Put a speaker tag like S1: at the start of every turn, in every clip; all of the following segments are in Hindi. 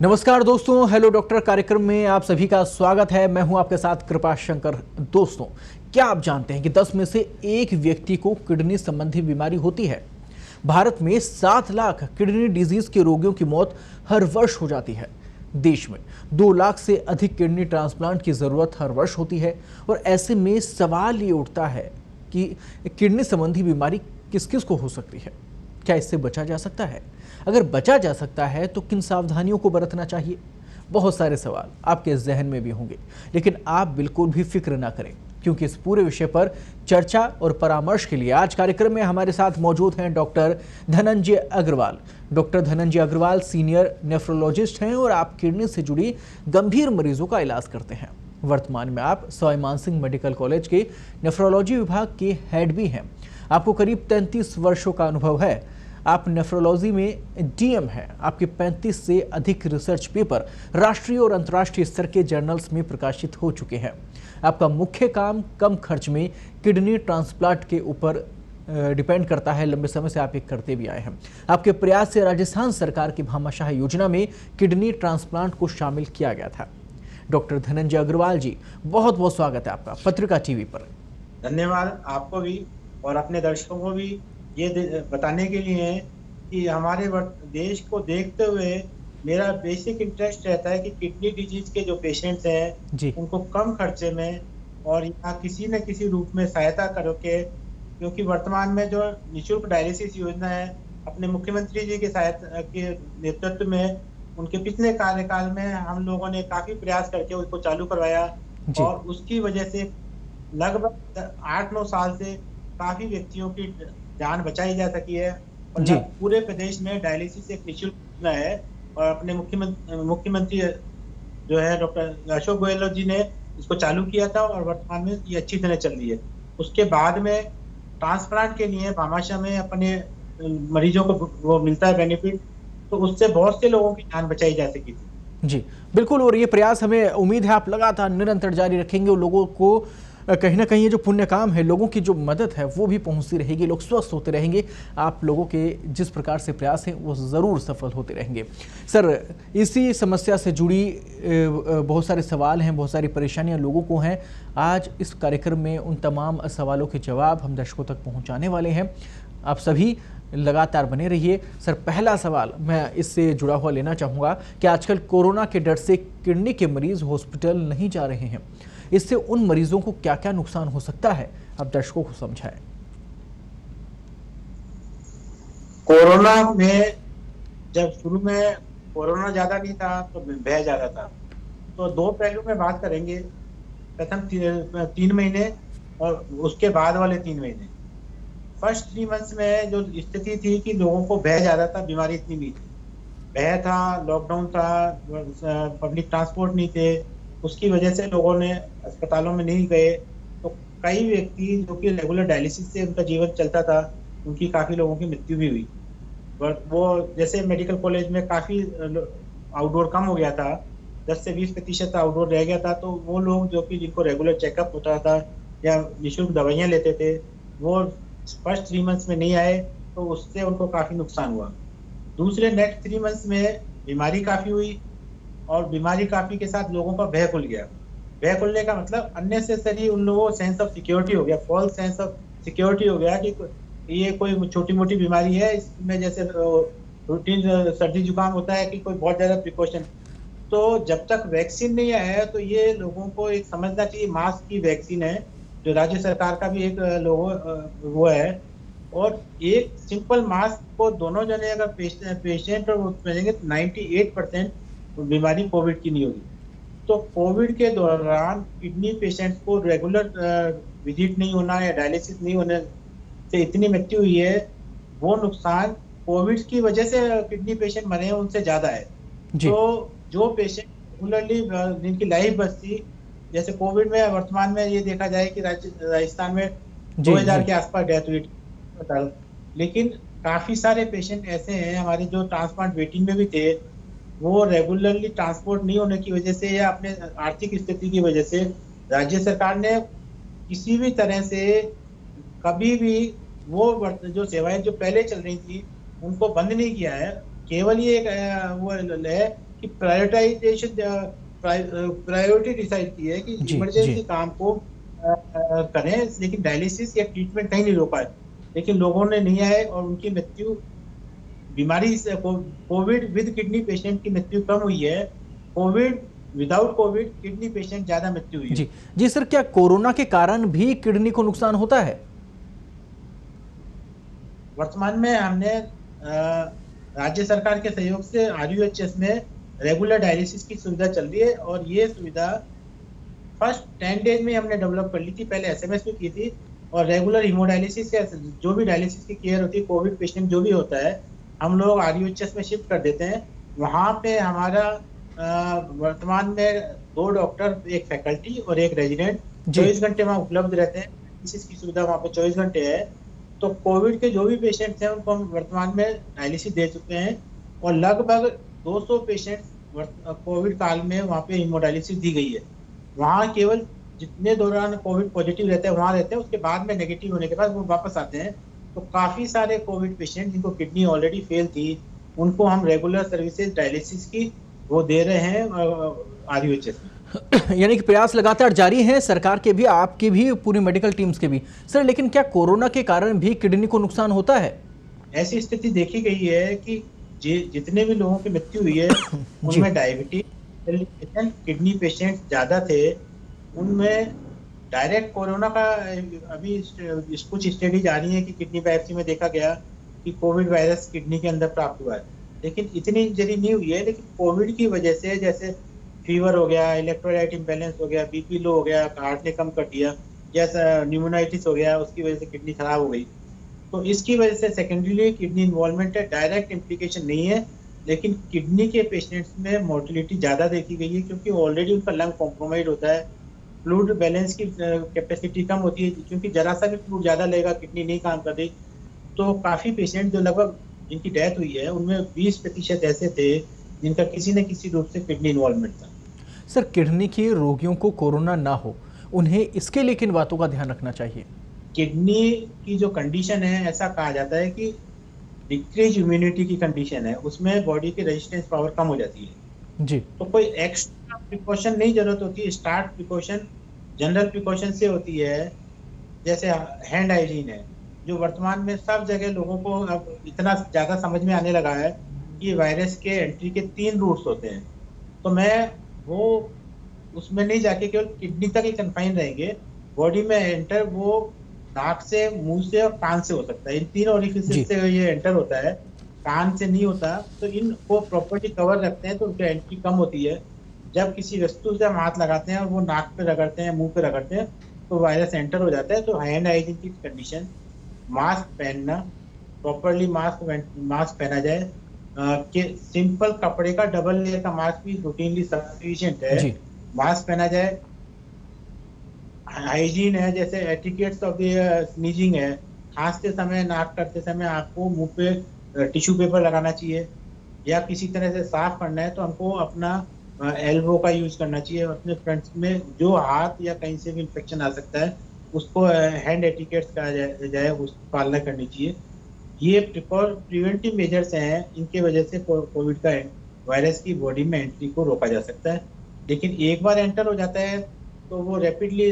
S1: नमस्कार दोस्तों, हेलो डॉक्टर कार्यक्रम में आप सभी का स्वागत है। मैं हूं आपके साथ कृपा शंकर। दोस्तों, क्या आप जानते हैं कि 10 में से एक व्यक्ति को किडनी संबंधी बीमारी होती है। भारत में 7 लाख किडनी डिजीज के रोगियों की मौत हर वर्ष हो जाती है। देश में 2 लाख से अधिक किडनी ट्रांसप्लांट की जरूरत हर वर्ष होती है। और ऐसे में सवाल ये उठता है कि किडनी संबंधी बीमारी किस किस को हो सकती है, क्या इससे बचा जा सकता है? अगर बचा जा सकता है तो किन सावधानियों को बरतना चाहिए? बहुत सारे सवाल आपके जहन में भी होंगे, लेकिन आप बिल्कुल भी फिक्र ना करें, क्योंकि इस पूरे विषय पर चर्चा और परामर्श के लिए आज कार्यक्रम में हमारे साथ मौजूद हैं doctor Dhananjay Agrawal. Doctor Dhananjay Agrawal senior nephrologist हैं और आप किडनी से जुड़ी गंभीर मरीजों का इलाज करते हैं। वर्तमान में आप सवाई मानसिंह मेडिकल कॉलेज के नेफ्रोलॉजी विभाग के हेड भी हैं। आपको करीब 33 वर्षों का अनुभव है। आप नेफ्रोलॉजी में डीएम हैं। आपके 35 से अधिक रिसर्च पेपर राष्ट्रीय और अंतर्राष्ट्रीय स्तर के जर्नल्स में प्रकाशित हो चुके हैं। आपका मुख्य काम कम खर्च में किडनी ट्रांसप्लांट के ऊपर डिपेंड करता है। लंबे समय से आप ये करते भी आए हैं। आपके प्रयास से राजस्थान सरकार की भामाशाह योजना में किडनी ट्रांसप्लांट को शामिल किया गया था। डॉक्टर धनंजय अग्रवाल जी, बहुत बहुत स्वागत है आपका पत्रिका टीवी पर।
S2: धन्यवाद आपको भी और अपने दर्शकों को भी ये बताने के लिए है कि हमारे देश को देखते हुए मेरा बेसिक इंटरेस्ट रहता है कि किडनी डिजीज के जो पेशेंट्स हैं उनको कम खर्चे में और यहाँ किसी न किसी रूप में सहायता करके, क्योंकि वर्तमान में जो निःशुल्क डायलिसिस योजना है अपने मुख्यमंत्री जी के सहायता के नेतृत्व में, उनके पिछले कार्यकाल में हम लोगों ने काफी प्रयास करके उसको चालू करवाया और उसकी वजह से लगभग 8-9 साल से काफी व्यक्तियों की जान बचाई जा सकी है। और पूरे प्रदेश में डायलिसिस एक निःशुल्क योजना है और अपने मुख्यमंत्री जो है डॉक्टर अशोक गहलोत जी ने इसको चालू किया था और वर्तमान में ये अच्छी तरह चल रही है। उसके बाद में ट्रांसप्लांट के लिए भामाशाह में अपने मरीजों को वो मिलता है बेनिफिट, तो उससे बहुत से लोगों की जान बचाई जा सकी थी।
S1: जी बिल्कुल, और ये प्रयास हमें उम्मीद है आप लगातार निरंतर जारी रखेंगे और लोगों को कहीं ना कहीं ये जो पुण्य काम है, लोगों की जो मदद है वो भी पहुंचती रहेगी, लोग स्वस्थ होते रहेंगे। आप लोगों के जिस प्रकार से प्रयास हैं वो ज़रूर सफल होते रहेंगे। सर, इसी समस्या से जुड़ी बहुत सारे सवाल हैं, बहुत सारी परेशानियां लोगों को हैं। आज इस कार्यक्रम में उन तमाम सवालों के जवाब हम दर्शकों तक पहुँचाने वाले हैं। आप सभी लगातार बने रहिए। सर, पहला सवाल मैं इससे जुड़ा हुआ लेना चाहूँगा कि आजकल कोरोना के डर से किडनी के मरीज हॉस्पिटल नहीं जा रहे हैं। इससे उन मरीजों को क्या क्या नुकसान हो सकता है, आप दर्शकों को समझाएं।
S2: कोरोना में जब शुरू में कोरोना ज्यादा नहीं था तो भय ज्यादा था, तो 2 पहलू में बात करेंगे। प्रथम 3 महीने और उसके बाद वाले 3 महीने। फर्स्ट 3 मंथ्स में जो स्थिति थी कि लोगों को भय ज्यादा था, बीमारी इतनी नहीं थी। भय था, लॉकडाउन था, पब्लिक ट्रांसपोर्ट नहीं थे, उसकी वजह से लोगों ने अस्पतालों में नहीं गए। तो कई व्यक्ति जो कि रेगुलर डायलिसिस से उनका जीवन चलता था, उनकी काफी लोगों की मृत्यु भी हुई। वो जैसे मेडिकल कॉलेज में काफी आउटडोर कम हो गया था, 10 से 20% आउटडोर रह गया था, तो वो लोग जो कि जिनको रेगुलर चेकअप होता था या निःशुल्क दवाइयाँ लेते थे, वो फर्स्ट 3 मंथ्स में नहीं आए, तो उससे उनको काफी नुकसान हुआ। दूसरे नेक्स्ट 3 मंथ्स में बीमारी काफी हुई और बीमारी काफी के साथ लोगों का भय खुल गया। भय खुलने का मतलब अननेसेसरी उन लोगों को सेंस ऑफ सिक्योरिटी हो गया, फॉल्स सेंस ऑफ सिक्योरिटी हो गया कि ये कोई छोटी मोटी बीमारी है, इसमें जैसे रूटीन सर्दी जुकाम होता है कि कोई बहुत ज्यादा प्रिकॉशन। तो जब तक वैक्सीन नहीं आया है तो ये लोगों को एक समझना चाहिए, मास्क की वैक्सीन है जो राज्य सरकार का भी एक लोगो वो है, और एक सिंपल मास्क को दोनों जने अगर पेशेंट और पहनेंगे तो 98% बीमारी कोविड की नहीं होगी। तो कोविड के दौरान किडनी पेशेंट्स को रेगुलर विजिट नहीं होना या डायलिसिस नहीं होने से इतनी मृत्यु हुई है, वो नुकसान कोविड की वजह से किडनी पेशेंट मरे हैं उनसे ज्यादा है। तो जो पेशेंट रेगुलरली जिनकी लाइफ बचती, जैसे कोविड में वर्तमान में ये देखा जाए कि राजस्थान में 2000 के आसपास डेथ हुई, लेकिन काफी सारे पेशेंट ऐसे हैं हमारे जो ट्रांसप्लांट वेटिंग में भी थे, वो रेगुलरली ट्रांसपोर्ट नहीं होने की वजह से या अपने आर्थिक स्थिति की वजह से राज्य सरकार ने किसी भी तरह से कभी भी वो जो सेवाएं जो पहले चल रही थी उनको बंद नहीं किया है। केवल ये वो है कि प्रायोरिटाइजेशन प्रायोरिटी डिसाइड की है कि
S1: जी जी
S2: इमरजेंसी काम को करें, लेकिन डायलिसिस या ट्रीटमेंट कहीं नहीं रोका है। लेकिन लोगों ने नहीं आए और उनकी मृत्यु बीमारी से कोविड विद किडनी पेशेंट की मृत्यु कम हुई है। Covid without Covid kidney patient ज्यादा मृत्यु हुई है।
S1: जी जी सर, क्या कोरोना के कारण भी किडनी को नुकसान होता है?
S2: वर्तमान में हमने राज्य सरकार के सहयोग से RUHS में रेगुलर डायलिसिस की सुविधा चल रही है, और ये सुविधा फर्स्ट 10 डेज में हमने डेवलप कर ली थी। पहले SMS में की थी, और रेगुलर हीमोडायलिसिस या जो भी डायलिसिस की केयर होती है, कोविड पेशेंट जो भी होता है, हम लोग RUHS में शिफ्ट कर देते हैं। वहाँ पे हमारा वर्तमान में 2 डॉक्टर, एक फैकल्टी और एक रेजिडेंट
S1: जी
S2: 24 घंटे वहाँ उपलब्ध रहते हैं। डायलिसिस की सुविधा वहाँ पे 24 घंटे है। तो कोविड के जो भी पेशेंट्स हैं उनको हम वर्तमान में डायलिसिस दे चुके हैं, और लगभग 200 पेशेंट्स कोविड काल में वहाँ पे हीमोडायलिसिस दी गई है। वहाँ केवल जितने दौरान कोविड पॉजिटिव रहते हैं वहाँ रहते हैं, उसके बाद में नेगेटिव होने के बाद वो वापस आते हैं। तो काफी सारे कोविड पेशेंट जिनको किडनी ऑलरेडी फेल थी, उनको हम रेगुलर सर्विसेज डायलिसिस की वो दे रहे हैं RUHS में।
S1: यानी कि प्रयास लगातार जारी हैं, सरकार के भी, आपके भी, पूरी मेडिकल टीम्स के भी। सर लेकिन क्या कोरोना के कारण भी किडनी को नुकसान होता है?
S2: ऐसी स्थिति देखी गई है कि जितने भी लोगों की मृत्यु हुई है
S1: जी
S2: उनमें डायबिटीज किडनी पेशेंट ज्यादा थे। उनमें डायरेक्ट कोरोना का अभी कुछ स्टडीज आ रही है कि किडनी बायोप्सी में देखा गया कि कोविड वायरस किडनी के अंदर प्राप्त हुआ है, लेकिन इतनी इंजरी नहीं हुई है। लेकिन कोविड की वजह से जैसे फीवर हो गया, इलेक्ट्रोलाइट इम्बैलेंस हो गया, BP लो हो गया, हार्ट ने कम कर दिया, जैसा न्यूमोनाइटिस हो गया, उसकी वजह से किडनी खराब हो गई। तो इसकी वजह से सेकेंडरी किडनी इन्वॉल्वमेंट है, डायरेक्ट इम्प्लीकेशन नहीं है। लेकिन किडनी के पेशेंट्स में मोर्टिलिटी ज्यादा देखी गई है, क्योंकि ऑलरेडी उनका लंग कॉम्प्रोमाइज होता है, फ्लूइड बैलेंस की कैपेसिटी कम होती है, क्योंकि जरा सा भी फ्लूइड ज्यादा लेगा किडनी नहीं काम कर रही। तो काफी पेशेंट जो लगभग जिनकी डेथ हुई है उनमें 20% ऐसे थे जिनका किसी न किसी रूप से किडनी इन्वॉल्वमेंट था।
S1: सर, किडनी के रोगियों को कोरोना ना हो, उन्हें इसके लिए किन बातों का ध्यान रखना चाहिए?
S2: किडनी की जो कंडीशन है, ऐसा कहा जाता है कि डिक्रीज इम्यूनिटी की कंडीशन है, उसमें बॉडी की रेजिस्टेंस पावर कम हो जाती है।
S1: जी
S2: तो कोई एक्स्ट्रा प्रिकॉशन नहीं जरूरत होती है। स्टार्ट प्रिकॉशन जनरल प्रिकॉशन से होती है, जैसे हैंड हाइजीन है, जो वर्तमान में सब जगह लोगों को अब इतना ज्यादा समझ में आने लगा है कि वायरस के एंट्री के 3 रूट्स होते हैं। तो मैं वो उसमें नहीं जाके केवल किडनी तक ही कन्फाइन रहेंगे। बॉडी में एंटर वो नाक से, मुंह से और कान से हो सकता है। इन 3 ओरिफिसेस से ये एंटर होता है, कान से नहीं होता। तो इनको प्रॉपर्ली कवर रखते हैं तो उनकी एंट्री कम होती है। जब किसी वस्तु से हम हाथ लगाते हैं और वो नाक पे रगड़ते हैं, मुंह पे रगड़ते हैं, तो वायरस एंटर हो जाता है। तो हैंड हाइजीन की कंडीशन, मास्क पहनना, प्रॉपरली मास्क पहना जाए, कि सिंपल कपड़े का डबल लेयर का मास्क भी रूटीनली सफिशिएंट है,
S1: जी
S2: मास्क पहना जाए। हाइजीन है, जैसे एटिकेट्स ऑफ द स्नीजिंग है, खांसते समय, नाक करते समय आपको मुंह पे टिश्यू पेपर लगाना चाहिए, या किसी तरह से साफ करना है तो हमको अपना एल्बो का यूज करना चाहिए। अपने फ्रंट में जो हाथ या कहीं से भी इन्फेक्शन आ सकता है उसको हैंड एटिकेट्स कहा जाए, उसकी पालना करनी चाहिए। ये प्रिवेंटिव मेजर्स हैं, इनके वजह से कोविड का वायरस की बॉडी में एंट्री को रोका जा सकता है। लेकिन एक बार एंटर हो जाता है तो वो रैपिडली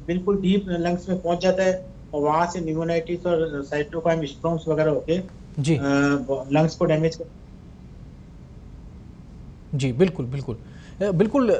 S2: बिल्कुल डीप लंग्स में पहुंच जाता है, और वहां से न्यूमोनाइटिस और साइटोकाइन स्टॉर्म्स वगैरह होके
S1: जी
S2: लंग्स को डैमेज कर।
S1: जी बिल्कुल बिल्कुल बिल्कुल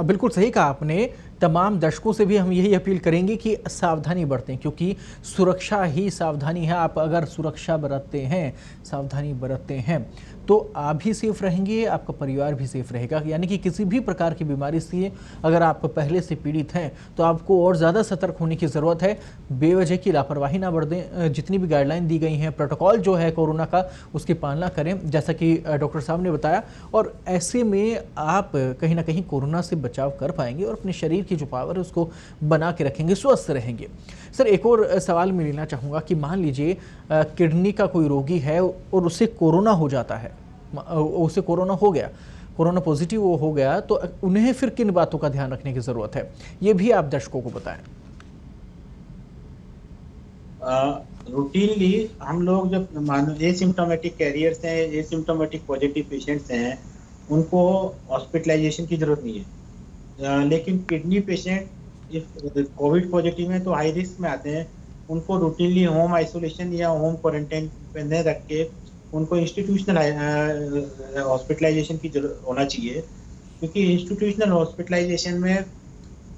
S1: बिल्कुल सही कहा आपने। तमाम दर्शकों से भी हम यही अपील करेंगे कि सावधानी बरतें, क्योंकि सुरक्षा ही सावधानी है। आप अगर सुरक्षा बरतते हैं, सावधानी बरतते हैं, तो आप भी सेफ रहेंगे, आपका परिवार भी सेफ रहेगा। यानी कि किसी भी प्रकार की बीमारी से अगर आप पहले से पीड़ित हैं तो आपको और ज़्यादा सतर्क होने की ज़रूरत है। बेवजह की लापरवाही ना बरतें। जितनी भी गाइडलाइन दी गई हैं, प्रोटोकॉल जो है कोरोना का, उसकी पालना करें, जैसा कि डॉक्टर साहब ने बताया। और ऐसे में आप कहीं ना कहीं कोरोना से बचाव कर पाएंगे और अपने शरीर की जो पावर है उसको बना के रखेंगे, स्वस्थ रहेंगे। सर, एक और सवाल मैं लेना चाहूँगा कि मान लीजिए किडनी का कोई रोगी है और उसे कोरोना हो जाता है, उसे कोरोना हो गया, कोरोना पॉजिटिव वो हो गया, तो उन्हें फिर किन बातों का ध्यान रखने की ज़रूरत है, ये भी आप दर्शकों को बताएं।
S2: रूटीनली हम लोग जब मानो एसिम्प्टोमेटिक कैरियर्स हैं, एसिम्प्टोमेटिक पॉजिटिव पेशेंट्स हैं, उनको हॉस्पिटलाइजेशन की जरूरत नहीं है। लेकिन kidney patient if Covid positive है तो हाई रिस्क में आते हैं, उनको रूटीनली होम आइसोलेशन या होम क्वारंटाइन पे न रख के उनको इंस्टीट्यूशनल हॉस्पिटलाइजेशन की जरूरत होना चाहिए, क्योंकि इंस्टीट्यूशनल हॉस्पिटलाइजेशन में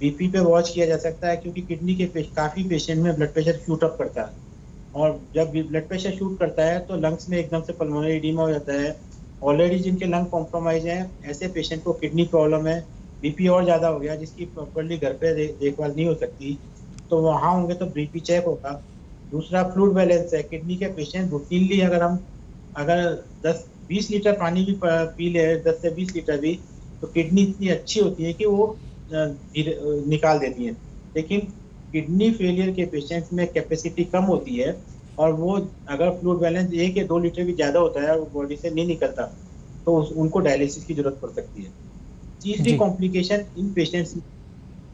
S2: बीपी पे वॉच किया जा सकता है, क्योंकि किडनी के काफी पेशेंट में ब्लड प्रेशर शूट अप करता है, और जब ब्लड प्रेशर शूट करता है तो लंग्स में एकदम से पल्मोनरी एडिमा हो जाता है। ऑलरेडी जिनके लंग कॉम्प्रोमाइज हैं, ऐसे पेशेंट को किडनी प्रॉब्लम है, बीपी और ज्यादा हो गया जिसकी प्रॉपरली घर पे देखभाल नहीं हो सकती, तो वहां होंगे तो बीपी चेक होगा। दूसरा फ्लूइड बैलेंस है, किडनी के पेशेंट रूटीनली अगर 10-20 लीटर पानी भी पी ले, 10 से 20 लीटर भी, तो किडनी इतनी अच्छी होती है कि वो निकाल देती है। लेकिन किडनी फेलियर के पेशेंट्स में कैपेसिटी कम होती है, और वो अगर फ्लूइड बैलेंस 1 या 2 लीटर भी ज्यादा होता है और बॉडी से नहीं निकलता, तो उनको डायलिसिस की जरूरत पड़ सकती है। तीसरी
S1: जी।
S2: कॉम्प्लिकेशन इन पेशेंट्स,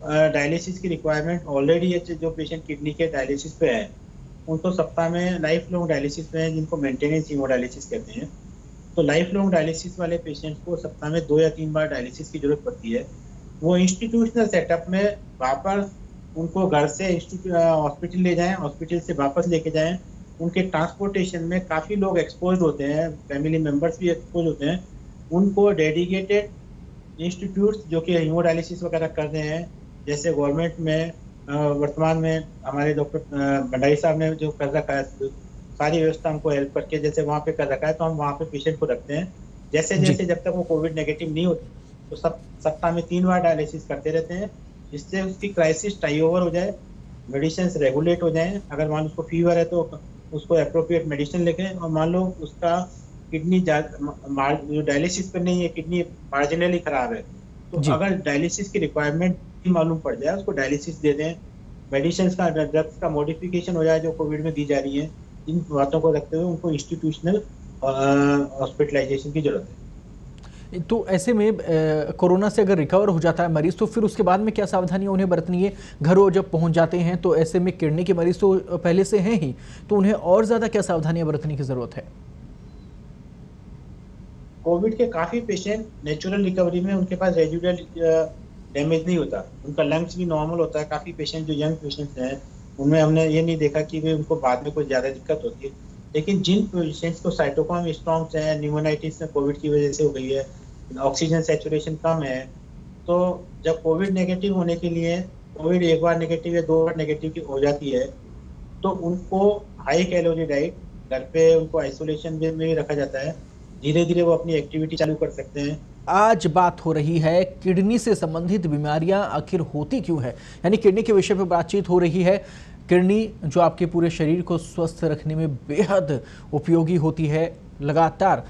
S2: डायलिसिस की रिक्वायरमेंट ऑलरेडी है, जो पेशेंट किडनी के डायलिसिस पे है उनको सप्ताह में लाइफ लॉन्ग डायलिसिस पे है, जिनको मेंटेनेंस हीमोडायलिसिस कहते हैं। तो लाइफ लॉन्ग डायलिसिस वाले पेशेंट्स को सप्ताह में 2 या 3 बार डायलिसिस की जरूरत पड़ती है। वो इंस्टीट्यूशनल सेटअप में वापस उनको घर से हॉस्पिटल ले जाएं, हॉस्पिटल से वापस लेके जाएं, उनके ट्रांसपोर्टेशन में काफ़ी लोग एक्सपोज होते हैं, फैमिली मेम्बर्स भी एक्सपोज होते हैं। उनको डेडिकेटेड इंस्टीट्यूट्स जो कि हीमोडायलिसिस वगैरह कर रहे हैं, जैसे गवर्नमेंट में वर्तमान में हमारे डॉक्टर भंडारी साहब ने जो कर रखा है, सारी व्यवस्था हमको हेल्प करके जैसे वहाँ पे कर रखा है, तो हम वहाँ पे पेशेंट को रखते हैं। जैसे
S1: जी।
S2: जैसे जब तक वो कोविड नेगेटिव नहीं होती, तो सप्ताह में 3 बार डायलिसिस करते रहते हैं, जिससे उसकी क्राइसिस टाई ओवर हो जाए, मेडिसिन रेगुलेट हो जाए। अगर मान लो उसको फीवर है तो उसको अप्रोप्रिएट मेडिसिन लिखें, और मान लो उसका किडनी जो डायलिसिस पर नहीं है, किडनी मार्जिनली खराब है, तो
S1: जी।
S2: अगर डायलिसिस की रिक्वायरमेंट मालूम पड़ जाए उसको डायलिसिस दे दें। मेडिसिन का, ड्रग्स का मॉडिफिकेशन हो जाए जो कोविड में दी जा रही है, इन बातों को रखते हुए उनको इंस्टीट्यूशनल हॉस्पिटलाइजेशन की जरूरत है।
S1: तो ऐसे में कोरोना से अगर रिकवर हो जाता है मरीज, तो फिर उसके बाद में क्या सावधानियां उन्हें बरतनी है? घर वो जब पहुंच जाते हैं तो ऐसे में किडनी के मरीज तो पहले से हैं ही, तो उन्हें और ज़्यादा क्या सावधानियां बरतने की ज़रूरत है?
S2: कोविड के काफी पेशेंट नेचुरल रिकवरी में उनके पास रेजिडुअल डैमेज नहीं होता, उनका लंग्स भी नॉर्मल होता है। काफी पेशेंट जो यंग पेशेंट्स हैं उनमें हमने ये नहीं देखा कि वे उनको बाद में कोई ज्यादा दिक्कत होती है। लेकिन जिन पेशेंट्स को साइटोक्रोम स्टॉर्म्स है, न्यूमोनाइटिस कोविड की वजह से हो गई है, ऑक्सीजन सैचुरेशन कम है, तो जब कोविड नेगेटिव होने के लिए, कोविड 1 बार नेगेटिव या 2 बार नेगेटिव की हो जाती है, तो उनको हाई कैलोरी डाइट, घर पे उनको आइसोलेशन में ही रखा जाता है। धीरे धीरे वो अपनी एक्टिविटी चालू कर सकते हैं।
S1: आज बात हो रही है किडनी से संबंधित बीमारियां आखिर होती क्यों है, यानी किडनी के विषय पर बातचीत हो रही है। किडनी जो आपके पूरे शरीर को स्वस्थ रखने में बेहद उपयोगी होती है लगातार,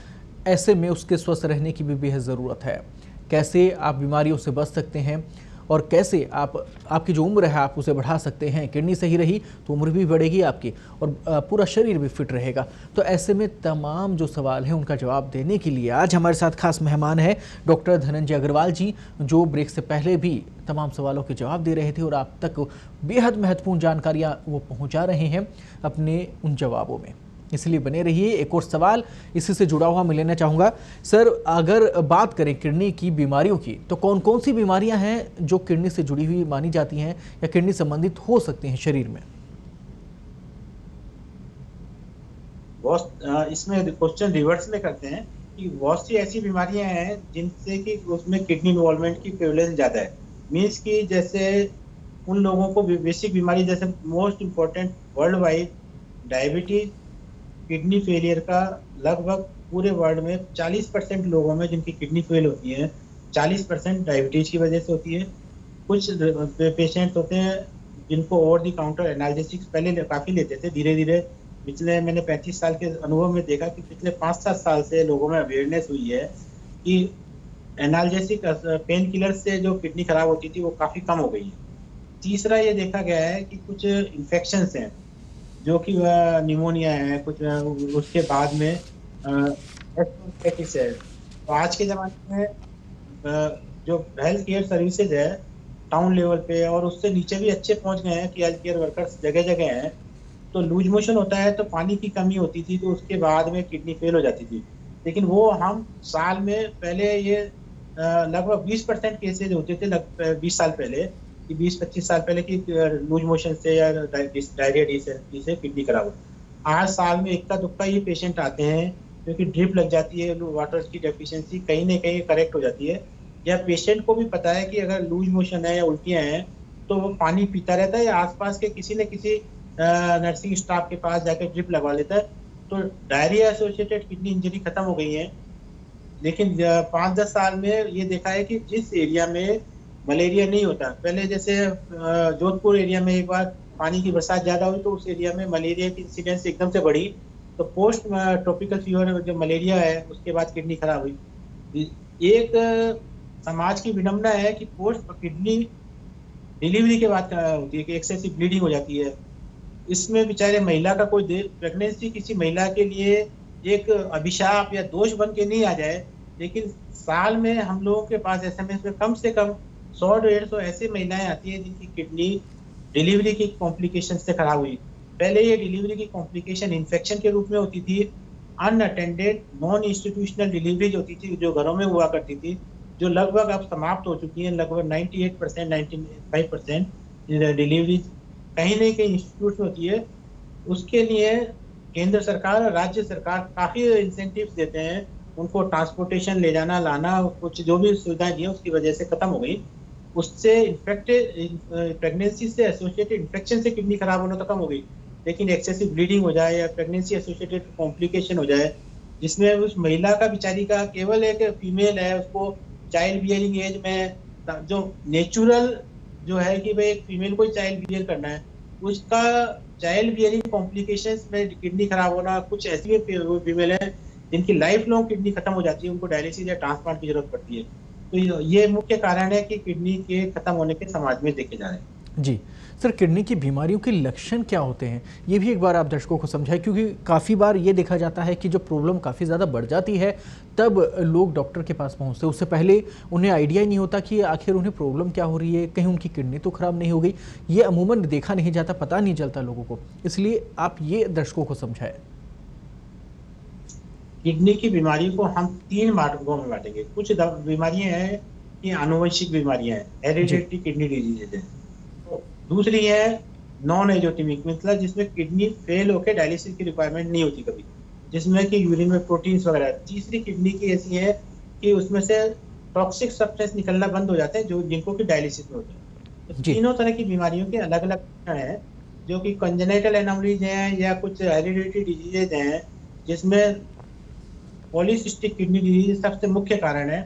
S1: ऐसे में उसके स्वस्थ रहने की भी बेहद ज़रूरत है। कैसे आप बीमारियों से बच सकते हैं और कैसे आपकी जो उम्र है आप उसे बढ़ा सकते हैं। किडनी सही रही तो उम्र भी बढ़ेगी आपकी और पूरा शरीर भी फिट रहेगा। तो ऐसे में तमाम जो सवाल हैं उनका जवाब देने के लिए आज हमारे साथ खास मेहमान है डॉक्टर धनंजय अग्रवाल जी, जो ब्रेक से पहले भी तमाम सवालों के जवाब दे रहे थे और आप तक बेहद महत्वपूर्ण जानकारियाँ वो पहुँचा रहे हैं अपने उन जवाबों में। इसलिए बने रहिए। एक और सवाल इसी से जुड़ा हुआ मैं लेना चाहूँगा। सर, अगर बात करें किडनी की बीमारियों की, तो कौन कौन सी बीमारियां हैं जो किडनी से जुड़ी हुई मानी जाती हैं या किडनी संबंधित हो सकती हैं शरीर में?
S2: इसमें क्वेश्चन रिवर्स में करते हैं कि बहुत सी ऐसी बीमारियां हैं जिनसे कि उसमें किडनी इन्वॉल्वमेंट की प्रेवलेंस ज़्यादा है। मीन्स कि जैसे उन लोगों को बेसिक बीमारी, जैसे most important world wide diabetes, kidney failure का लगभग पूरे वर्ल्ड में 40% लोगों में जिनकी किडनी फेल होती है, 40% डायबिटीज की वजह से होती है। कुछ पेशेंट्स होते हैं जिनको ओवर द काउंटर एनाल्जेसिक्स पहले काफ़ी लेते थे, धीरे धीरे पिछले मैंने 35 साल के अनुभव में देखा कि पिछले 5-7 साल से लोगों में अवेयरनेस हुई है कि एनाल्जेसिक पेन किलर से जो किडनी खराब होती थी वो काफ़ी कम हो गई है। तीसरा ये देखा गया है कि कुछ इन्फेक्शंस हैं जो कि निमोनिया है, कुछ उसके बाद में एस्ट्रोन्टेटिस है। तो आज के ज़माने में जो हेल्थ केयर सर्विसेज है टाउन लेवल पे और उससे नीचे भी अच्छे पहुंच गए हैं कि हेल्थ केयर वर्कर्स जगह जगह हैं। तो लूज मोशन होता है तो पानी की कमी होती थी, तो उसके बाद में किडनी फेल हो जाती थी। लेकिन वो हम साल में पहले ये लगभग 20% केसेज होते थे 20 साल पहले, कि 20-25 साल पहले कि लूज मोशन से या डायरिया डिसेंट्री से किडनी खराब हो। आज साल में इक्का दुक्का ये पेशेंट आते हैं क्योंकि ड्रिप लग जाती है, वाटर की डेफिशिएंसी कहीं ना कहीं करेक्ट हो जाती है, या पेशेंट को भी पता है कि अगर लूज मोशन है या उल्टियां हैं तो वो पानी पीता रहता है या आसपास के किसी न किसी नर्सिंग स्टाफ के पास जाकर ड्रिप लगवा लेता है, तो डायरिया एसोसिएटेड किडनी इंजरी खत्म हो गई है। लेकिन 5-10 साल में ये देखा है कि जिस एरिया में मलेरिया नहीं होता, पहले जैसे जोधपुर एरिया में एक बार पानी की बरसात ज्यादा हुई तो उस एरिया में मलेरिया की इंसिडेंस एकदम से बढ़ी, तो पोस्ट ट्रॉपिकल फीवर जो मलेरिया है उसके बाद किडनी खराब हुई। एक समाज की विडंबना है कि पोस्ट किडनी डिलीवरी के बाद होती है कि एक्सेसिव ब्लीडिंग हो जाती है। इसमें बेचारे महिला का कोई प्रेगनेंसी किसी महिला के लिए एक अभिशाप या दोष बन के नहीं आ जाए, लेकिन साल में हम लोगों के पास एसएमएस में कम से कम 100-150 ऐसी महिलाएं आती हैं जिनकी किडनी डिलीवरी की कॉम्प्लिकेशन से खराब हुई। पहले ये डिलीवरी की कॉम्प्लिकेशन इन्फेक्शन के रूप में होती थी, अनअटेंडेड नॉन इंस्टीट्यूशनल डिलीवरी होती थी जो घरों में हुआ करती थी, जो लगभग अब समाप्त हो चुकी है। लगभग 98% 95% डिलीवरी कहीं ना कहीं इंस्टीट्यूट में होती है। उसके लिए केंद्र सरकार और राज्य सरकार काफी इंसेंटिव्स देते हैं, उनको ट्रांसपोर्टेशन ले जाना लाना कुछ जो भी सुविधाएं दी उसकी वजह से खत्म हो गई। उससे इन्फेक्टेड प्रेगनेंसी से एसोसिएटेड इन्फेक्शन से किडनी खराब होना तो कम हो गई, लेकिन एक्सेसिव ब्लीडिंग हो जाए या प्रेगनेंसी एसोसिएटेड कॉम्प्लिकेशन हो जाए जिसमें उस महिला का बेचारी का केवल एक फीमेल है, उसको चाइल्ड बियरिंग एज में जो नेचुरल जो है कि भाई एक फीमेल को चाइल्ड बियर करना है, उसका चाइल्ड बियरिंग कॉम्प्लिकेशंस में किडनी खराब होना, कुछ ऐसी फीमेल है जिनकी लाइफ लॉन्ग किडनी खत्म हो जाती है, उनको डायलिसिस या ट्रांसप्लांट की जरूरत पड़ती है। तो ये मुख्य कारण है कि किडनी के खत्म होने के समाज में देखे जा रहे हैं।
S1: जी सर, किडनी की बीमारियों के लक्षण क्या होते हैं, ये भी एक बार आप दर्शकों को समझाएं, क्योंकि काफ़ी बार ये देखा जाता है कि जो प्रॉब्लम काफ़ी ज़्यादा बढ़ जाती है तब लोग डॉक्टर के पास पहुंचते हैं, उससे पहले उन्हें आइडिया ही नहीं होता कि आखिर उन्हें प्रॉब्लम क्या हो रही है, कहीं उनकी किडनी तो खराब नहीं हो गई। ये अमूमन देखा नहीं जाता, पता नहीं चलता लोगों को, इसलिए आप ये दर्शकों को समझाएं।
S2: किडनी की बीमारी को हम 3 भागों में बांटेंगे। कुछ बीमारियां हैं कि आनुवंशिक बीमारियां हैं, हेरिडिटरी किडनी डिजीज है। तो दूसरी है नॉन एजोटिमिक, मतलब जिसमें किडनी फेल होकर डायलिसिस की रिक्वायरमेंट नहीं होती कभी, जिसमें कि यूरिन में प्रोटीन्स वगैरह। तीसरी किडनी की ऐसी है कि उसमें से टॉक्सिक सब्सटेंस निकलना बंद हो जाते हैं जो जिनको कि डायलिसिस में होते हैं। तो तीनों तरह की बीमारियों के अलग अलग लक्षण हैं, जो कि कंजेनिटल एनोमलीज हैं या कुछ हेरिडिटरी डिजीजेज हैं, जिसमें पॉलीसिस्टिक किडनी डिजीज सबसे मुख्य कारण है।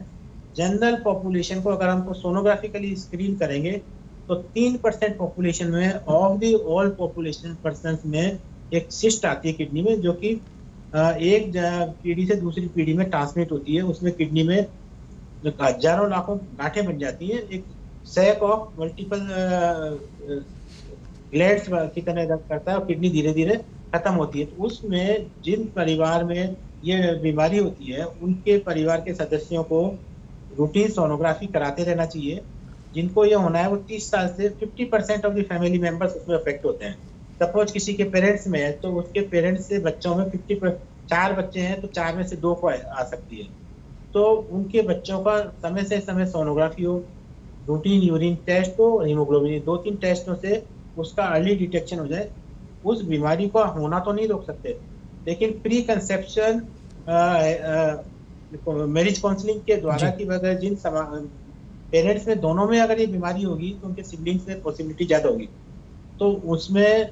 S2: जनरल पॉपुलेशन को अगर हमको सोनोग्राफिकली स्क्रीन करेंगे तो 3% पॉपुलेशन में of the all population person में एक सिस्ट आती है किडनी में, जो कि एक पीढ़ी से दूसरी पीढ़ी में ट्रांसमिट होती है। उसमें किडनी में हजारों लाखों गांठें बन जाती हैं, एक सैक ऑफ मल्टीपल ग्लैंड्स की तरह करता है और किडनी धीरे धीरे खत्म होती है। तो उसमें जिन परिवार में ये बीमारी होती है उनके परिवार के सदस्यों को रूटीन सोनोग्राफी कराते रहना चाहिए। जिनको ये होना है वो 30 साल से 50% ऑफ द फैमिली मेंबर्स उसमें अफेक्ट होते हैं। सपोज किसी के पेरेंट्स में है तो उसके पेरेंट्स से बच्चों में 4 बच्चे हैं तो 4 में से 2 को आ सकती है। तो उनके बच्चों का समय से समय सोनोग्राफी हो, रूटीन यूरिन टेस्ट हो, हीमोग्लोबिन 2-3 टेस्टों से उसका अर्ली डिटेक्शन हो जाए। उस बीमारी को होना तो नहीं रोक सकते, लेकिन प्री कंसेप्शन मैरिज काउंसलिंग के द्वारा कि अगर जिन पेरेंट्स में दोनों में अगर ये बीमारी होगी तो उनके सिबलिंग्स में पॉसिबिलिटी ज्यादा होगी। तो उसमें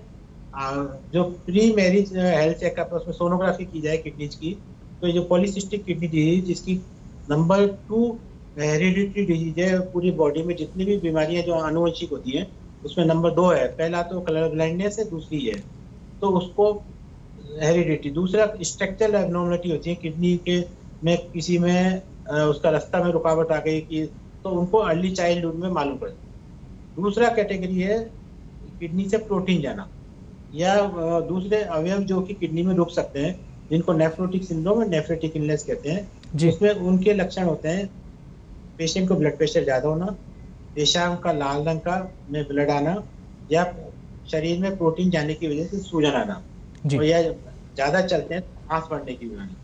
S2: जो प्री मैरिज हेल्थ चेकअप है उसमें सोनोग्राफी की जाए किडनीज की। तो ये जो पॉलीसिस्टिक किडनी डिजीज जिसकी नंबर 2 हेरिडिटरी डिजीज है, पूरी बॉडी में जितनी भी बीमारियां जो आनुवंशिक होती हैं उसमें नंबर 2 है। पहला तो कलर ब्लाइंडनेस है, दूसरी है तो उसको हेरिडिटी। दूसरा स्ट्रक्चरल एब्नॉर्मलिटी होती है किडनी के में, किसी में उसका रास्ता में रुकावट आ गई कि तो उनको अर्ली चाइल्डहुड में मालूम पड़े। दूसरा कैटेगरी है किडनी से प्रोटीन जाना या दूसरे अवयव जो कि किडनी में रुक सकते हैं, जिनको नेफ्रोटिक सिंड्रोम और नेफ्रेटिक इलनेस कहते हैं। उसमें उनके लक्षण होते हैं पेशेंट को ब्लड प्रेशर ज्यादा होना, पेशाब का लाल रंग का में ब्लड आना, या शरीर में प्रोटीन जाने की वजह से सूजन आना, और या ज्यादा चलते हैं सांस बढ़ने की बीमारी।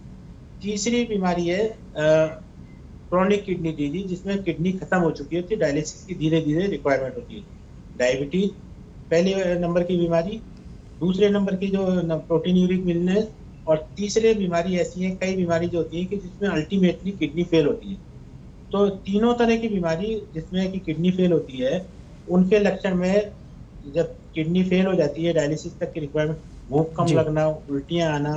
S2: तीसरी बीमारी है क्रोनिक किडनी डिजीज, जिसमें किडनी खत्म हो चुकी होती है, डायलिसिस की धीरे धीरे रिक्वायरमेंट होती है। डायबिटीज पहले नंबर की बीमारी, दूसरे नंबर की जो प्रोटीन यूरिक मिलनेस, और तीसरे बीमारी ऐसी है, कई बीमारी जो होती है कि जिसमें अल्टीमेटली किडनी फेल होती है। तो तीनों तरह की बीमारी जिसमें कि किडनी फेल होती है, उनके लक्षण में जब किडनी फेल हो जाती है, डायलिसिस तक की रिक्वायरमेंट, भूख कम
S1: जी।
S2: लगना, उल्टियां आना,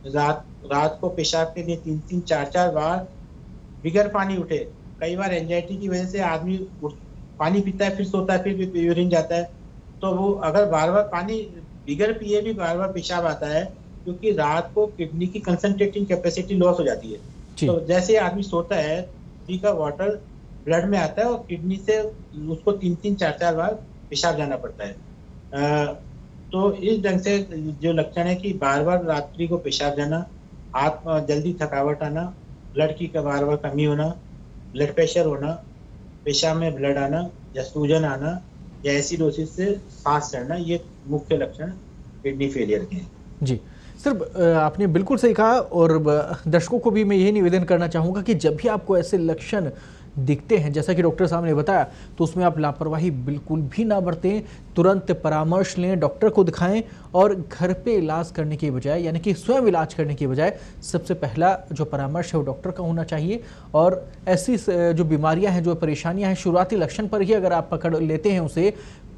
S2: रात रात को पेशाब के लिए 3-3 4-4 बार बिगर पानी उठे। कई बार एंजाइटी की वजह से आदमी पानी पीता है, फिर सोता है, फिर यूरिन जाता है। तो वो अगर बार बार पानी बिगर पिए भी बार बार पेशाब आता है, क्योंकि रात को किडनी की कंसंट्रेटिंग कैपेसिटी लॉस हो जाती है।
S1: जी।
S2: तो जैसे ही आदमी सोता है, किडनी का वाटर ब्लड में आता है और किडनी से उसको 3-3 4-4 बार पेशाब जाना पड़ता है। तो इस ढंग से जो लक्षण है कि बार बार रात्रि को पेशाब जाना, हाथ जल्दी थकावट आना, ब्लड की बार बार कमी होना, ब्लड प्रेशर होना, पेशाब में ब्लड आना या सूजन आना या एसिडोसिस से सांस चढ़ना, ये मुख्य लक्षण किडनी फेलियर के हैं।
S1: जी। सर, आपने बिल्कुल सही कहा और दर्शकों को भी मैं यही निवेदन करना चाहूँगा कि जब भी आपको ऐसे लक्षण दिखते हैं, जैसा कि डॉक्टर साहब ने बताया, तो उसमें आप लापरवाही बिल्कुल भी ना बरतें। तुरंत परामर्श लें, डॉक्टर को दिखाएं और घर पे इलाज करने की बजाय, यानी कि स्वयं इलाज करने की बजाय, सबसे पहला जो परामर्श है वो डॉक्टर का होना चाहिए। और ऐसी जो बीमारियां हैं, जो परेशानियां हैं, शुरुआती लक्षण पर ही अगर आप पकड़ लेते हैं उसे,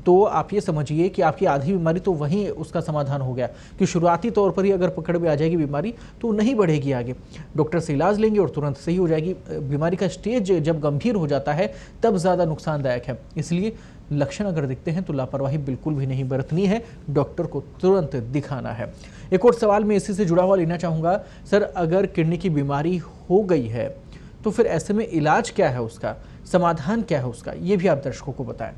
S1: तो आप ये समझिए कि आपकी आधी बीमारी तो वहीं उसका समाधान हो गया। कि शुरुआती तौर पर ही अगर पकड़ में आ जाएगी बीमारी तो नहीं बढ़ेगी आगे, डॉक्टर से इलाज लेंगे और तुरंत सही हो जाएगी। बीमारी का स्टेज जब गंभीर हो जाता है तब ज़्यादा नुकसानदायक है। इसलिए लक्षण अगर दिखते हैं तो लापरवाही बिल्कुल भी नहीं बरतनी है, डॉक्टर को तुरंत दिखाना है। एक और सवाल मैं इसी से जुड़ा हुआ लेना चाहूँगा। सर, अगर किडनी की बीमारी हो गई है तो फिर ऐसे में इलाज क्या है, उसका समाधान क्या है उसका, ये भी आप दर्शकों को बताएं।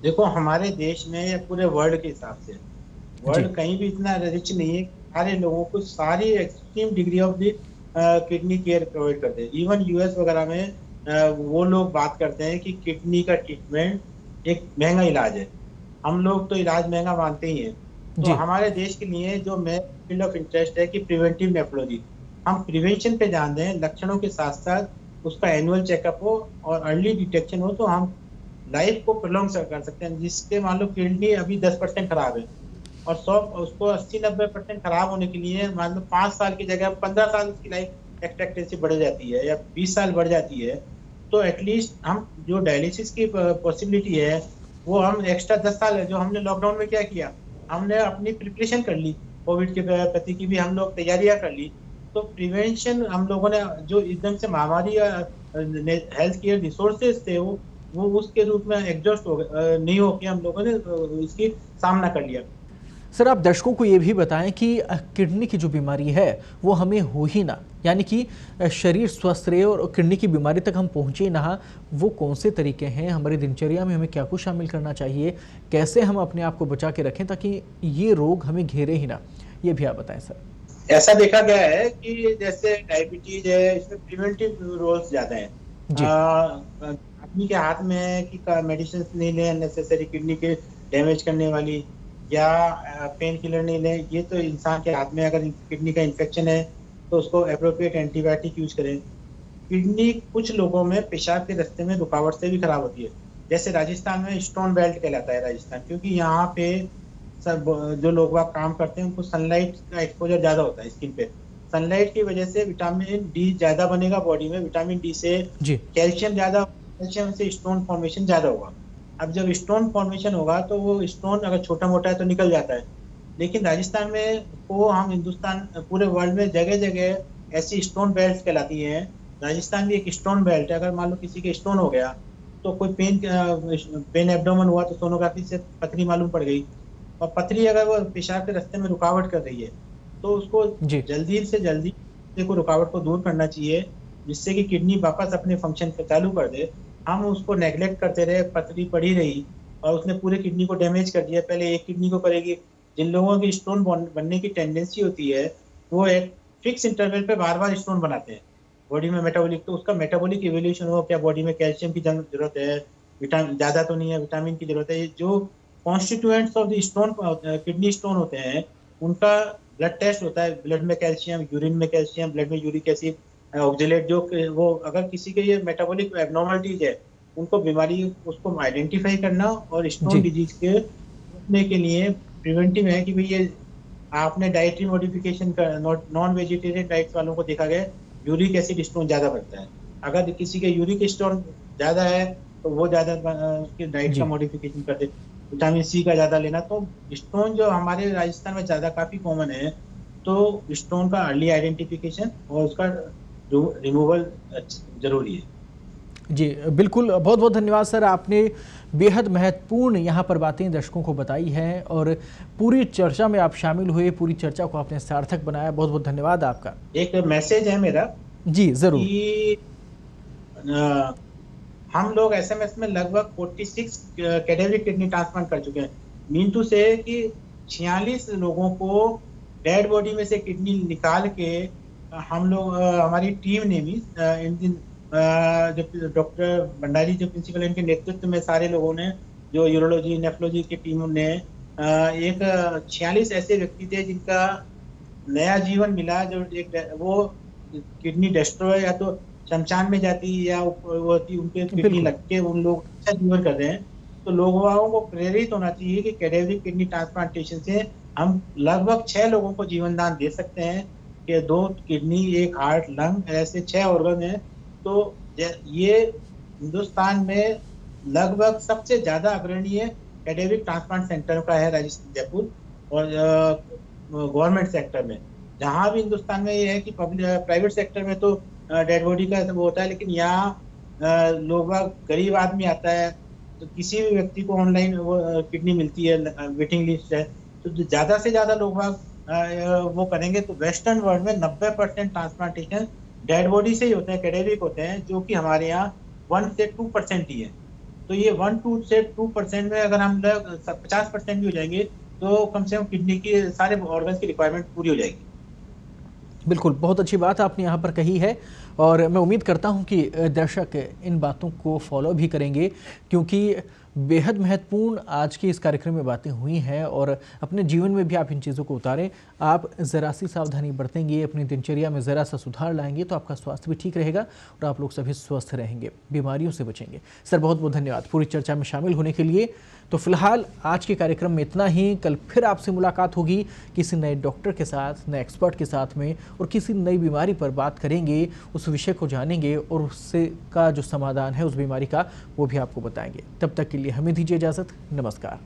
S2: देखो, हमारे देश में या पूरे वर्ल्ड के हिसाब से,
S1: जी।
S2: वर्ल्ड कहीं भी इतना रिच नहीं है, सारे लोगों को सारी extreme degree of the kidney care provide करते हैं। इवन यूएस वगैरह में वो लोग बात करते हैं कि किडनी का ट्रीटमेंट एक महंगा इलाज है। हम लोग तो इलाज महंगा मानते ही हैं। तो
S1: जी।
S2: हमारे देश के लिए जो मेन फील्ड ऑफ इंटरेस्ट है कि प्रिवेंटिव नेफ्रोलॉजी, हम प्रिवेंशन पे ध्यान दें, लक्षणों के साथ साथ उसका एनुअल चेकअप हो और अर्ली डिटेक्शन हो, तो हम लाइफ को प्रोलॉन्ग कर सकते हैं। जिसके मान लो किडनी अभी 10% खराब है और 100 उसको 80-90% खराब होने के लिए मान लो 5 साल की जगह 15 साल उसकी लाइफ एक्सपेक्टेंसी बढ़ जाती है या 20 साल बढ़ जाती है, तो एटलीस्ट हम जो डायलिसिस की पॉसिबिलिटी है वो हम एक्स्ट्रा 10 साल है। जो हमने लॉकडाउन में क्या किया, हमने अपनी प्रिपरेशन कर ली, कोविड के प्रति की भी हम लोग तैयारियां कर ली। तो प्रिवेंशन हम लोगों ने जो एकदम से महामारी या हेल्थ केयर रिसोर्सेज थे वो उसके रूप में एग्जॉस्ट हो गए, नहीं होके हम लोगों ने इसकी सामना कर लिया।
S1: सर, आप दर्शकों को ये भी बताएं कि किडनी की जो बीमारी है वो हमें हो ही ना, यानी कि शरीर स्वस्थ रहे और किडनी की बीमारी तक हम पहुंचे ना, वो कौन से तरीके हैं, हमारी दिनचर्या में हमें क्या कुछ शामिल करना चाहिए, कैसे हम अपने आप को बचा के रखें ताकि ये रोग हमें घेरे ही ना, ये भी आप बताएं सर।
S2: ऐसा देखा गया है कि जैसे डायबिटीज है, इसमें प्रिवेंटिव रोल्स ज्यादा है।
S1: जी।
S2: आदमी के हाथ में है कि मेडिसिन नहीं ले अननेसेसरी किडनी के डैमेज करने वाली, या पेन किलर नहीं ले। ये तो इंसान के हाथ में, अगर किडनी का इन्फेक्शन है तो उसको अप्रोप्रिएट एंटीबायोटिक यूज करें। किडनी कुछ लोगों में पेशाब के रास्ते में रुकावट से भी खराब होती है। जैसे राजस्थान में स्टोन बेल्ट कहलाता है राजस्थान, क्योंकि यहाँ पे सब जो लोग वहाँ काम करते हैं उनको सनलाइट का एक्सपोजर ज्यादा होता है स्किन पे। सनलाइट की वजह से विटामिन डी ज्यादा बनेगा बॉडी में, विटामिन डी से
S1: जी।
S2: कैल्शियम ज्यादा, कैल्शियम से स्टोन फॉर्मेशन ज्यादा होगा। अब जब स्टोन फॉर्मेशन होगा तो वो स्टोन अगर छोटा मोटा है तो निकल जाता है, लेकिन राजस्थान में वो हम हिंदुस्तान पूरे वर्ल्ड में जगह जगह ऐसी स्टोन बेल्ट कहलाती हैं। राजस्थान भी एक स्टोन बेल्ट है। अगर मान लो किसी के स्टोन हो गया तो कोई पेन एब्डोमेन हुआ तो सोनोग्राफी से पथरी मालूम पड़ गई, और पथरी अगर वो पेशाब के रास्ते में रुकावट कर रही है तो उसको
S1: जी।
S2: जल्दी से जल्दी को रुकावट को दूर करना चाहिए, जिससे कि किडनी वापस अपने फंक्शन को चालू कर दे। हम उसको नेग्लेक्ट करते रहे, पथरी पड़ी रही और उसने पूरे किडनी को डैमेज कर दिया। पहले एक किडनी को करेगी। जिन लोगों की स्टोन बनने की टेंडेंसी होती है वो एक फिक्स इंटरवल पे बार बार स्टोन बनाते हैं बॉडी में। मेटाबॉलिक, तो उसका मेटाबॉलिक इवोल्यूशन हो, क्या बॉडी में कैल्शियम की जरूरत है, विटामिन ज्यादा तो नहीं है, विटामिन की जरूरत है। जो constituents of the stone, kidney stone होते हैं, उनका ब्लड टेस्ट होता है, ब्लड में कैल्शियम, यूरिन में कैल्शियम, ब्लड में यूरिक एसिड, ऑक्जेलेट, जो वो अगर किसी के ये मेटाबॉलिक एबनॉर्मलिटीज है, उनको बीमारी उसको आइडेंटिफाई करना और स्टोन
S1: जी।
S2: डिजीज के रोकने के लिए प्रिवेंटिव है कि भाई ये आपने डाइटरी मॉडिफिकेशन का, नॉन वेजिटेरियन डाइट्स वालों को देखा गया यूरिक एसिड स्टोन ज्यादा बढ़ता है। अगर किसी के यूरिक स्टोन ज्यादा है तो वो ज्यादा उसकी डाइट का
S1: जी।
S2: मॉडिफिकेशन कर दे, विटामिन सी का ज्यादा लेना। तो स्टोन जो हमारे राजस्थान में ज्यादा काफी कॉमन है, तो स्टोन का अर्ली आइडेंटिफिकेशन और उसका रिमूवल जरूरी है।
S1: जी, बिल्कुल। बहुत बहुत धन्यवाद सर, आपने बेहद महत्वपूर्ण यहाँ पर बातें दर्शकों को बताई हैं और पूरी चर्चा में आप शामिल हुए, पूरी चर्चा को आपने सार्थक बनाया। बहुत बहुत धन्यवाद आपका।
S2: एक मैसेज है मेरा
S1: जी, ज़रूर।
S2: कि हम लोग एसएमएस में लगभग 46 कैडेवरिक किडनी ट्रांसप्लांट कर चुके हैं। मीन टू से कि 46 लोगों को डेड बॉडी में से किडनी निकाल के हम लोग, हमारी टीम ने भी इन दिन जब डॉक्टर भंडारी जो प्रिंसिपल, इनके नेतृत्व में सारे लोगों ने, जो यूरोलॉजी नेफ्रोलॉजी की टीम ने, एक 46 ऐसे व्यक्ति थे जिनका नया जीवन मिला। जो एक वो किडनी डिस्ट्रॉय या तो शमशान में जाती या वो होती, उनके किडनी
S1: बिल्कुल।
S2: लग के उन लोग अच्छा जीवन कर रहे हैं। तो लोगों को प्रेरित होना चाहिए कि कैडेवरिक किडनी ट्रांसप्लांटेशन से हम लगभग 6 लोगों को जीवन दान दे सकते हैं, कि 2 किडनी, 1 हार्ट, लंग, ऐसे 6 ऑर्गन है। तो ये हिंदुस्तान में लगभग सबसे ज्यादा अग्रणीय कैडेवरिक ट्रांसप्लांट सेंटर का है राजस्थान, जयपुर। और गवर्नमेंट सेक्टर में, जहां भी हिंदुस्तान में ये है कि प्राइवेट सेक्टर में तो डेड बॉडी का वो होता है, लेकिन यहाँ लोग, गरीब आदमी आता है तो किसी भी व्यक्ति को ऑनलाइन वो किडनी मिलती है, वेटिंग लिस्ट है। तो ज्यादा से ज्यादा लोग वो करेंगे तो वेस्टर्न वर्ल्ड में 90% ट्रांसप्लांटेशन डेड बॉडी से ही होते हैं, कैडेवरिक होते हैं, जो कि हमारे यहाँ 1 से 2% ही है। तो ये 1 से 2% में अगर हम लोग 50% भी हो जाएंगे तो कम से कम किडनी की सारे ऑर्गन की रिक्वायरमेंट पूरी हो जाएगी।
S1: बिल्कुल, बहुत अच्छी बात आपने यहाँ पर कही है और मैं उम्मीद करता हूँ कि दर्शक इन बातों को फॉलो भी करेंगे, क्योंकि बेहद महत्वपूर्ण आज के इस कार्यक्रम में बातें हुई हैं और अपने जीवन में भी आप इन चीज़ों को उतारें। आप ज़रा सी सावधानी बरतेंगे, अपनी दिनचर्या में ज़रा सा सुधार लाएंगे तो आपका स्वास्थ्य भी ठीक रहेगा और आप लोग सभी स्वस्थ रहेंगे, बीमारियों से बचेंगे। सर, बहुत बहुत धन्यवाद पूरी चर्चा में शामिल होने के लिए। तो फिलहाल आज के कार्यक्रम में इतना ही। कल फिर आपसे मुलाकात होगी किसी नए डॉक्टर के साथ, नए एक्सपर्ट के साथ में, और किसी नई बीमारी पर बात करेंगे, उस विषय को जानेंगे और उससे का जो समाधान है उस बीमारी का वो भी आपको बताएंगे। तब तक के लिए हमें दीजिए इजाज़त। नमस्कार।